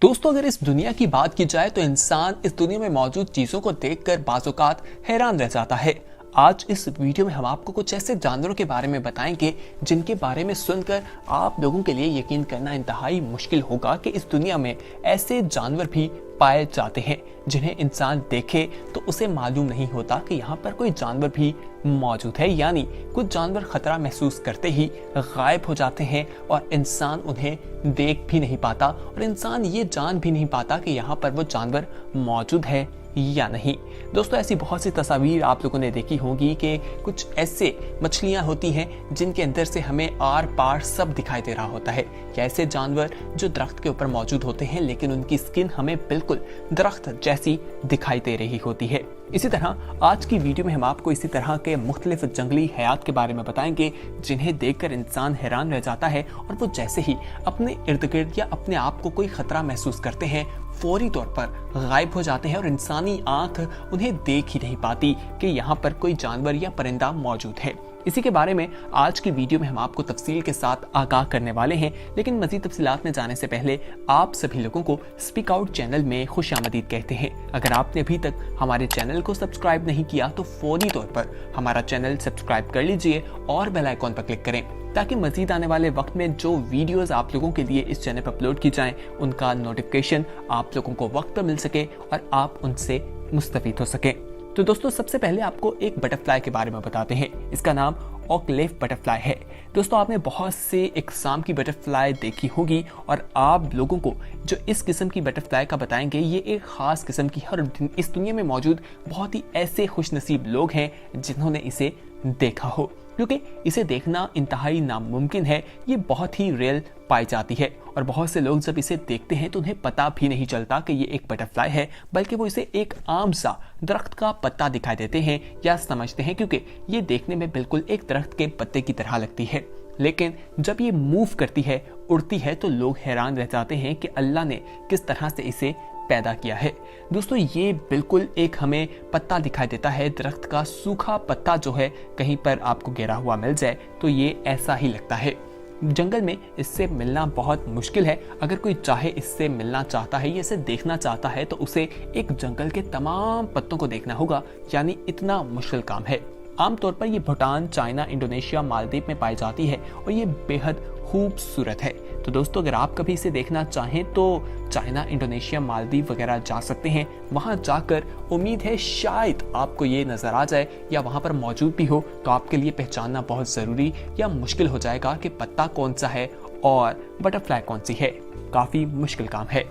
दोस्तों, अगर इस दुनिया की बात की जाए तो इंसान इस दुनिया में मौजूद चीजों को देखकर बाज़-औक़ात हैरान रह जाता है। आज इस वीडियो में हम आपको कुछ ऐसे जानवरों के बारे में बताएंगे जिनके बारे में सुनकर आप लोगों के लिए यकीन करना इंतहाई मुश्किल होगा कि इस दुनिया में ऐसे जानवर भी पाए जाते हैं जिन्हें इंसान देखे तो उसे मालूम नहीं होता कि यहाँ पर कोई जानवर भी मौजूद है। यानी कुछ जानवर खतरा महसूस करते ही गायब हो जाते हैं और इंसान उन्हें देख भी नहीं पाता और इंसान ये जान भी नहीं पाता कि यहाँ पर वो जानवर मौजूद है या नहीं। दोस्तों, ऐसी बहुत सी तस्वीर आप लोगों ने देखी होगी कि कुछ ऐसे मछलियां होती हैं जिनके अंदर से हमें आर पार सब दिखाई दे रहा होता है, या ऐसे जानवर जो दरख्त के ऊपर मौजूद होते हैं लेकिन उनकी स्किन हमें बिल्कुल दरख्त जैसी दिखाई दे रही होती है। इसी तरह आज की वीडियो में हम आपको इसी तरह के मुख्तलिफ जंगली हयात के बारे में बताएंगे जिन्हें देखकर इंसान हैरान रह जाता है और वो जैसे ही अपने इर्द गिर्द या अपने आप को कोई खतरा महसूस करते हैं फौरी तौर पर गायब हो जाते हैं और इंसानी आंख उन्हें देख ही नहीं पाती कि यहाँ पर कोई जानवर या परिंदा मौजूद है। इसी के बारे में आज की वीडियो में हम आपको तफसील के साथ आगाह करने वाले हैं, लेकिन मजीद तफसीलात में जाने से पहले आप सभी लोगों को स्पीक आउट चैनल में खुशामदीद कहते हैं। अगर आपने अभी तक हमारे चैनल को सब्सक्राइब नहीं किया तो फौरी तौर पर हमारा चैनल सब्सक्राइब कर लीजिए और बेल आइकॉन पर क्लिक करें ताकि मजीद आने वाले वक्त में जो वीडियोस आप लोगों के लिए इस चैनल पर अपलोड की जाएं उनका नोटिफिकेशन आप लोगों को वक्त पर मिल सके और आप उनसे मुस्तफीद हो सके। तो दोस्तों, सबसे पहले आपको एक बटरफ्लाई के बारे में बताते हैं। इसका नाम ऑकलेफ बटरफ्लाई है। दोस्तों, आपने बहुत से इकसाम की बटरफ्लाई देखी होगी और आप लोगों को जो इस किस्म की बटरफ्लाई का बताएंगे ये एक खास किस्म की है और इस दुनिया में मौजूद बहुत ही ऐसे खुशनसीब लोग हैं जिन्होंने इसे देखा हो, क्योंकि इसे देखना इंतहाई नामुमकिन है। ये बहुत ही रेयर पाई जाती है और बहुत से लोग जब इसे देखते हैं तो उन्हें पता भी नहीं चलता कि ये एक बटरफ्लाई है, बल्कि वो इसे एक आम सा दरख्त का पत्ता दिखाई देते हैं या समझते हैं, क्योंकि ये देखने में बिल्कुल एक दरख्त के पत्ते की तरह लगती है। लेकिन जब ये मूव करती है, उड़ती है, तो लोग हैरान रह जाते हैं कि अल्लाह ने किस तरह से इसे पैदा किया है। दोस्तों, ये बिल्कुल एक हमें पत्ता दिखाई देता है, दरख्त का सूखा पत्ता जो है कहीं पर आपको गिरा हुआ मिल जाए तो ये ऐसा ही लगता है। जंगल में इससे मिलना बहुत मुश्किल है। अगर कोई चाहे इससे मिलना चाहता है या इसे देखना चाहता है तो उसे एक जंगल के तमाम पत्तों को देखना होगा, यानी इतना मुश्किल काम है। आमतौर पर ये भूटान, चाइना, इंडोनेशिया, मालदीव में पाई जाती है और ये बेहद खूबसूरत है। तो दोस्तों, अगर आप कभी इसे देखना चाहें तो चाइना, इंडोनेशिया, मालदीव वगैरह जा सकते हैं। वहां जाकर उम्मीद है शायद आपको ये नजर आ जाए या वहां पर मौजूद भी हो तो आपके लिए पहचानना बहुत जरूरी या मुश्किल हो जाएगा कि पत्ता कौन सा है और बटरफ्लाई कौन सी है। काफी मुश्किल काम है।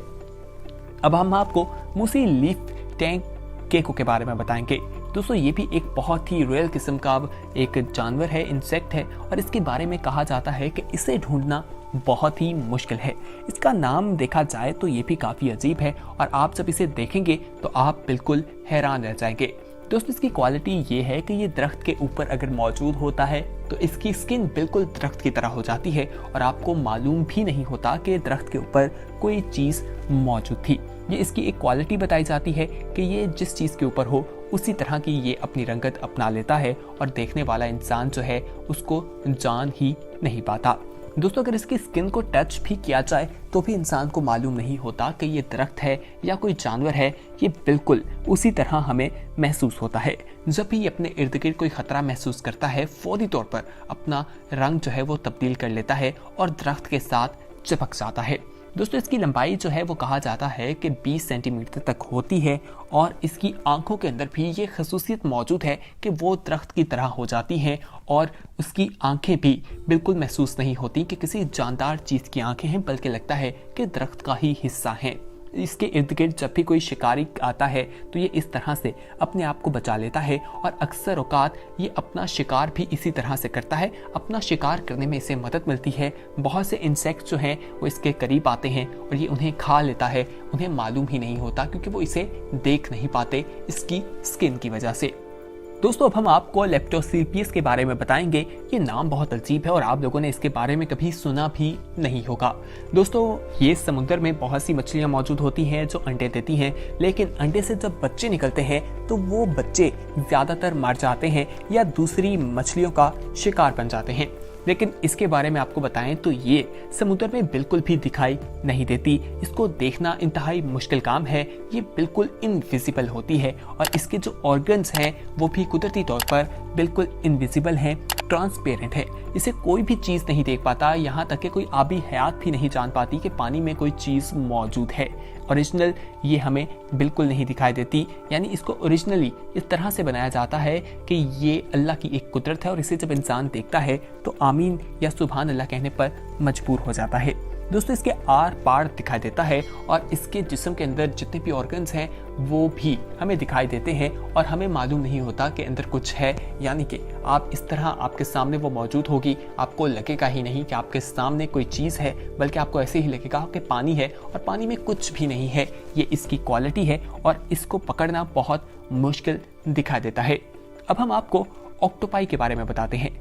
अब हम आपको मूसी लीफ टैंक केको के बारे में बताएंगे। दोस्तों, ये भी एक बहुत ही रेयर किस्म का एक जानवर है, इंसेक्ट है, और इसके बारे में कहा जाता है कि इसे ढूंढना बहुत ही मुश्किल है। इसका नाम देखा जाए तो ये भी काफ़ी अजीब है और आप जब इसे देखेंगे तो आप बिल्कुल हैरान रह जाएंगे। दोस्तों, इसकी क्वालिटी ये है कि ये दरख्त के ऊपर अगर मौजूद होता है तो इसकी स्किन बिल्कुल दरख्त की तरह हो जाती है और आपको मालूम भी नहीं होता कि दरख्त के ऊपर कोई चीज़ मौजूद थी। ये इसकी एक क्वालिटी बताई जाती है कि ये जिस चीज़ के ऊपर हो उसी तरह की ये अपनी रंगत अपना लेता है और देखने वाला इंसान जो है उसको जान ही नहीं पाता। दोस्तों, अगर इसकी स्किन को टच भी किया जाए तो भी इंसान को मालूम नहीं होता कि ये दरख्त है या कोई जानवर है। ये बिल्कुल उसी तरह हमें महसूस होता है। जब भी अपने इर्द गिर्द कोई खतरा महसूस करता है फौरी तौर पर अपना रंग जो है वो तब्दील कर लेता है और दरख्त के साथ चिपक जाता है। दोस्तों, इसकी लंबाई जो है वो कहा जाता है कि 20 सेंटीमीटर तक होती है और इसकी आंखों के अंदर भी ये खसूसियत मौजूद है कि वो दरख्त की तरह हो जाती हैं और उसकी आंखें भी बिल्कुल महसूस नहीं होती कि किसी जानदार चीज़ की आंखें हैं, बल्कि लगता है कि दरख्त का ही हिस्सा हैं। इसके इर्द गिर्द जब भी कोई शिकारी आता है तो ये इस तरह से अपने आप को बचा लेता है और अक्सर औकात ये अपना शिकार भी इसी तरह से करता है। अपना शिकार करने में इसे मदद मिलती है। बहुत से इंसेक्ट जो हैं वो इसके करीब आते हैं और ये उन्हें खा लेता है। उन्हें मालूम ही नहीं होता क्योंकि वो इसे देख नहीं पाते इसकी स्किन की वजह से। दोस्तों, अब हम आपको लेप्टोसीपियस के बारे में बताएंगे। ये नाम बहुत अजीब है और आप लोगों ने इसके बारे में कभी सुना भी नहीं होगा। दोस्तों, ये समुद्र में बहुत सी मछलियां मौजूद होती हैं जो अंडे देती हैं, लेकिन अंडे से जब बच्चे निकलते हैं तो वो बच्चे ज़्यादातर मर जाते हैं या दूसरी मछलियों का शिकार बन जाते हैं। लेकिन इसके बारे में आपको बताएं तो ये समुद्र में बिल्कुल भी दिखाई नहीं देती। इसको देखना इंतहाई मुश्किल काम है। ये बिल्कुल इनविजिबल होती है और इसके जो ऑर्गन्स हैं वो भी कुदरती तौर पर बिल्कुल इनविजिबल हैं, ट्रांसपेरेंट है। इसे कोई भी चीज नहीं देख पाता, यहाँ तक कि कोई आबी हयात भी नहीं जान पाती कि पानी में कोई चीज मौजूद है। ओरिजिनल ये हमें बिल्कुल नहीं दिखाई देती, यानी इसको ओरिजिनली इस तरह से बनाया जाता है कि ये अल्लाह की एक कुदरत है और इसे जब इंसान देखता है तो आमीन या सुभान अल्लाह कहने पर मजबूर हो जाता है। दोस्तों इसके आर पार दिखाई देता है और इसके जिस्म के अंदर जितने भी ऑर्गन्स हैं वो भी हमें दिखाई देते हैं और हमें मालूम नहीं होता कि अंदर कुछ है, यानी कि आप इस तरह आपके सामने वो मौजूद होगी, आपको लगेगा ही नहीं कि आपके सामने कोई चीज़ है, बल्कि आपको ऐसे ही लगेगा कि पानी है और पानी में कुछ भी नहीं है। ये इसकी क्वालिटी है और इसको पकड़ना बहुत मुश्किल दिखाई देता है। अब हम आपको ऑक्टोपाई के बारे में बताते हैं।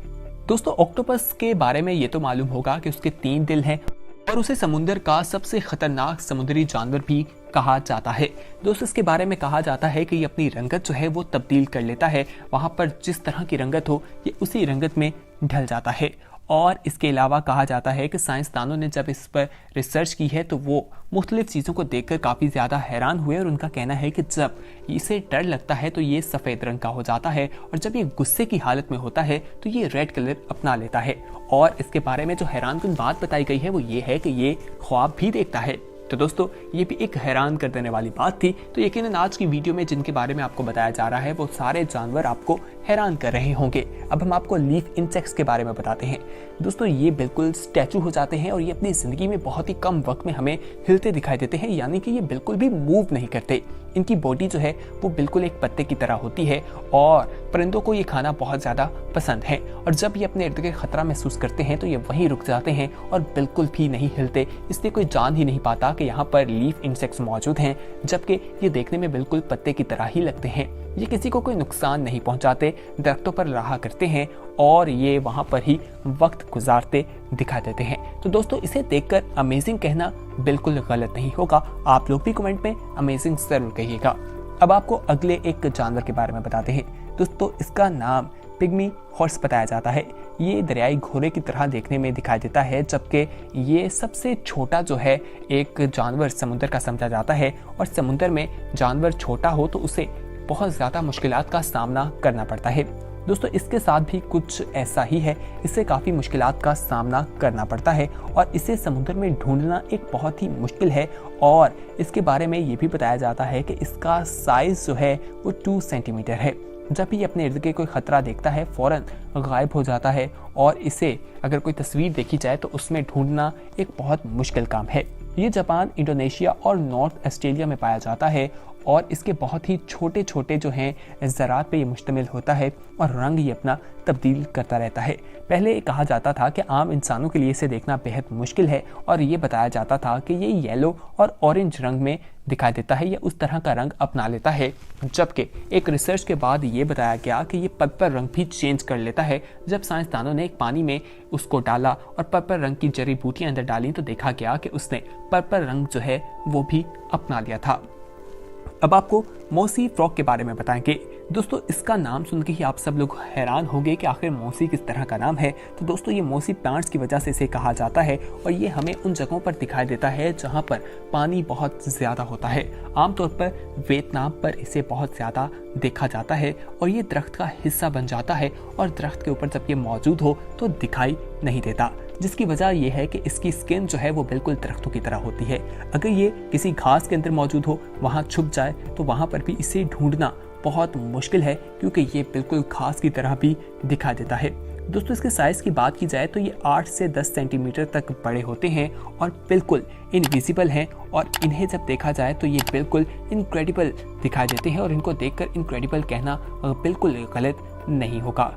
दोस्तों ऑक्टोपस के बारे में ये तो मालूम होगा कि उसके 3 दिल हैं और उसे समुद्र का सबसे खतरनाक समुद्री जानवर भी कहा जाता है। दोस्तों इसके बारे में कहा जाता है कि ये अपनी रंगत जो है वो तब्दील कर लेता है, वहां पर जिस तरह की रंगत हो ये उसी रंगत में ढल जाता है। और इसके अलावा कहा जाता है कि साइंसदानों ने जब इस पर रिसर्च की है तो वो मुख्तलिफ चीज़ों को देखकर काफ़ी ज़्यादा हैरान हुए और उनका कहना है कि जब इसे डर लगता है तो ये सफ़ेद रंग का हो जाता है और जब ये गुस्से की हालत में होता है तो ये रेड कलर अपना लेता है। और इसके बारे में जो हैरानकुन बात बताई गई है वो ये है कि ये ख्वाब भी देखता है। तो दोस्तों ये भी एक हैरान कर देने वाली बात थी। तो यकीनन आज की वीडियो में जिनके बारे में आपको बताया जा रहा है वो सारे जानवर आपको हैरान कर रहे होंगे। अब हम आपको लीफ इंसेक्ट्स के बारे में बताते हैं। दोस्तों ये बिल्कुल स्टैचू हो जाते हैं और ये अपनी ज़िंदगी में बहुत ही कम वक्त में हमें हिलते दिखाई देते हैं, यानी कि ये बिल्कुल भी मूव नहीं करते। इनकी बॉडी जो है वो बिल्कुल एक पत्ते की तरह होती है और परिंदों को ये खाना बहुत ज़्यादा पसंद है और जब ये अपने इर्द गिर्द खतरा महसूस करते हैं तो ये वहीं रुक जाते हैं और बिल्कुल भी नहीं हिलते। इसलिए कोई जान ही नहीं पाता कि यहाँ पर लीफ इंसेक्ट्स मौजूद हैं, जबकि ये देखने में बिल्कुल पत्ते की तरह ही लगते हैं। ये किसी को कोई नुकसान नहीं पहुंचाते, दरख्तों पर रहा करते हैं और ये वहां पर ही वक्त गुजारते दिखाई देते हैं। तो दोस्तों इसे देखकर अमेजिंग कहना बिल्कुल गलत नहीं होगा। आप लोग भी कमेंट में अमेजिंग जरूर कहिएगा। अब आपको अगले एक जानवर के बारे में बताते हैं। दोस्तों इसका नाम पिग्मी हॉर्स बताया जाता है। ये दरियाई घोड़े की तरह देखने में दिखाई देता है, जबकि ये सबसे छोटा जो है एक जानवर समुद्र का समझा जाता है और समुद्र में जानवर छोटा हो तो उसे बहुत ज़्यादा मुश्किलात का सामना करना पड़ता है। दोस्तों इसके साथ भी कुछ ऐसा ही है, इससे काफ़ी मुश्किलात का सामना करना पड़ता है और इसे समुद्र में ढूंढना एक बहुत ही मुश्किल है। और इसके बारे में ये भी बताया जाता है कि इसका साइज़ जो है वो 2 सेंटीमीटर है। जब भी अपने इर्द गिर्द कोई खतरा देखता है फ़ौरन गायब हो जाता है और इसे अगर कोई तस्वीर देखी जाए तो उसमें ढूंढना एक बहुत मुश्किल काम है। ये जापान, इंडोनेशिया और नॉर्थ ऑस्ट्रेलिया में पाया जाता है और इसके बहुत ही छोटे छोटे जो हैं ज़रात पे ये मुश्तमिल होता है और रंग ये अपना तब्दील करता रहता है। पहले कहा जाता था कि आम इंसानों के लिए इसे देखना बेहद मुश्किल है और ये बताया जाता था कि ये येलो और ऑरेंज रंग में दिखाई देता है या उस तरह का रंग अपना लेता है, जबकि एक रिसर्च के बाद ये बताया गया कि ये पर्पल रंग भी चेंज कर लेता है। जब साइंसदानों ने एक पानी में उसको डाला और पर्पल रंग की जड़ी बूटियां अंदर डाली तो देखा गया कि उसने पर्पल रंग जो है वो भी अपना लिया था। अब आपको मौसी फ्रॉग के बारे में बताएंगे। दोस्तों इसका नाम सुन के ही आप सब लोग हैरान होंगे कि आखिर मौसी किस तरह का नाम है। तो दोस्तों ये मौसी प्लांट्स की वजह से इसे कहा जाता है और ये हमें उन जगहों पर दिखाई देता है जहां पर पानी बहुत ज़्यादा होता है। आमतौर पर वियतनाम पर इसे बहुत ज़्यादा देखा जाता है और ये दरख्त का हिस्सा बन जाता है और दरख्त के ऊपर जब ये मौजूद हो तो दिखाई नहीं देता, जिसकी वजह यह है कि इसकी स्किन जो है वो बिल्कुल दरख्तों की तरह होती है। अगर ये किसी घास के अंदर मौजूद हो, वहाँ छुप जाए तो वहाँ पर भी इसे ढूंढना बहुत मुश्किल है, क्योंकि ये बिल्कुल घास की तरह भी दिखाई देता है। दोस्तों इसके साइज़ की बात की जाए तो ये 8 से 10 सेंटीमीटर तक बड़े होते हैं और बिल्कुल इनविजिबल हैं और इन्हें जब देखा जाए तो ये बिल्कुल इनक्रेडिबल दिखाई देते हैं और इनको देखकर इनक्रेडिबल कहना बिल्कुल गलत नहीं होगा।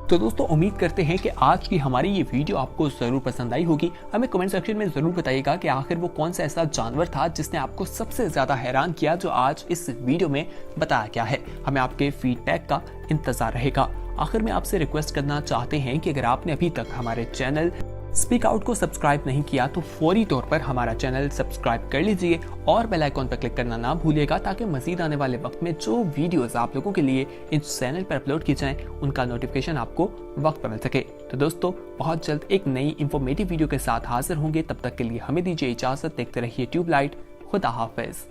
तो दोस्तों उम्मीद करते हैं कि आज की हमारी ये वीडियो आपको ज़रूर पसंद आई होगी। हमें कमेंट सेक्शन में ज़रूर बताइएगा कि आखिर वो कौन सा ऐसा जानवर था जिसने आपको सबसे ज़्यादा हैरान किया, जो आज इस वीडियो में बताया गया है। हमें आपके फीडबैक का इंतज़ार रहेगा। आखिर में आपसे रिक्वेस्ट करना चाहते हैं कि अगर आपने अभी तक हमारे चैनल स्पीक आउट को सब्सक्राइब नहीं किया तो फौरी तौर पर हमारा चैनल सब्सक्राइब कर लीजिए और बेल आइकॉन पर क्लिक करना ना भूलिएगा, ताकि मजीद आने वाले वक्त में जो वीडियोस आप लोगों के लिए इस चैनल पर अपलोड की जाएं उनका नोटिफिकेशन आपको वक्त पर मिल सके। तो दोस्तों, बहुत जल्द एक नई इंफॉर्मेटिव वीडियो के साथ हाजिर होंगे। तब तक के लिए हमें दीजिए इजाजत। देखते रहिए ट्यूबलाइट। खुदा हाफिज।